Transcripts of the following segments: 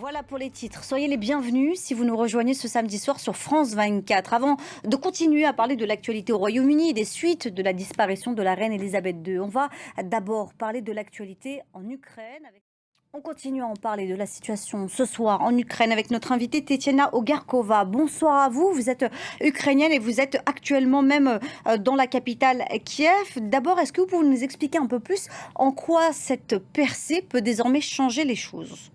Voilà pour les titres. Soyez les bienvenus si vous nous rejoignez ce samedi soir sur France 24. Avant de continuer à parler de l'actualité au Royaume-Uni et des suites de la disparition de la reine Elisabeth II, on va d'abord parler de l'actualité en Ukraine. On continue à en parler de la situation ce soir en Ukraine avec notre invitée Tetiana Ogarkova. Bonsoir à vous, vous êtes ukrainienne et vous êtes actuellement même dans la capitale Kiev. D'abord, est-ce que vous pouvez nous expliquer un peu plus en quoi cette percée peut désormais changer les choses ?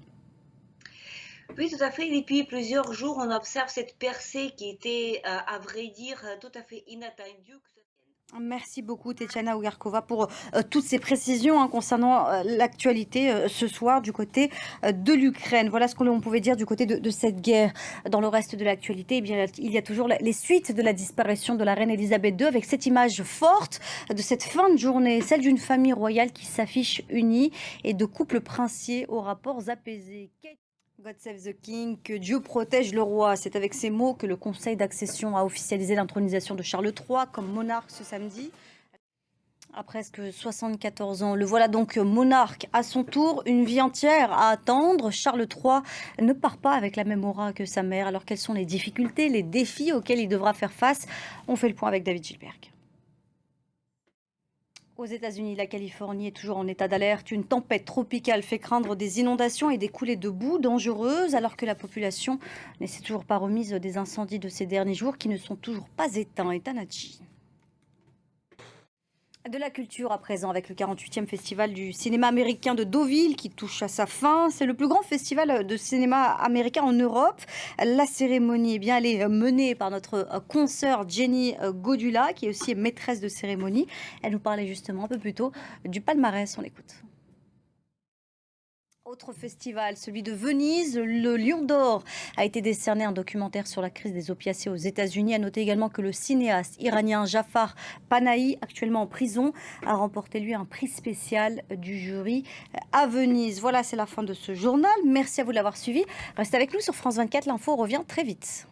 Oui, tout à fait. Depuis plusieurs jours, on observe cette percée qui était, à vrai dire, tout à fait inattendue. Merci beaucoup, Tetiana Ogarkova, pour toutes ces précisions concernant l'actualité ce soir du côté de l'Ukraine. Voilà ce que l'on pouvait dire du côté de cette guerre. Dans le reste de l'actualité, eh bien, il y a toujours les suites de la disparition de la reine Elisabeth II avec cette image forte de cette fin de journée, celle d'une famille royale qui s'affiche unie et de couples princiers aux rapports apaisés. God save the king, que Dieu protège le roi. C'est avec ces mots que le Conseil d'accession a officialisé l'intronisation de Charles III comme monarque ce samedi. À presque 74 ans, le voilà donc monarque à son tour, une vie entière à attendre. Charles III ne part pas avec la même aura que sa mère. Alors quelles sont les difficultés, les défis auxquels il devra faire face? On fait le point avec David Gilberg. Aux États-Unis, la Californie est toujours en état d'alerte. Une tempête tropicale fait craindre des inondations et des coulées de boue dangereuses, alors que la population ne s'est toujours pas remise des incendies de ces derniers jours qui ne sont toujours pas éteints. Et Tanaji. De la culture à présent avec le 48e festival du cinéma américain de Deauville qui touche à sa fin. C'est le plus grand festival de cinéma américain en Europe. La cérémonie, eh bien, elle est menée par notre consoeur Jenny Godula qui est aussi maîtresse de cérémonie. Elle nous parlait justement un peu plus tôt du palmarès. On l'écoute. Autre festival, celui de Venise, le Lion d'Or a été décerné un documentaire sur la crise des opiacés aux États-Unis. À noter également que le cinéaste iranien Jafar Panahi, actuellement en prison, a remporté lui un prix spécial du jury à Venise. Voilà, c'est la fin de ce journal. Merci à vous de l'avoir suivi. Restez avec nous sur France 24. L'info revient très vite.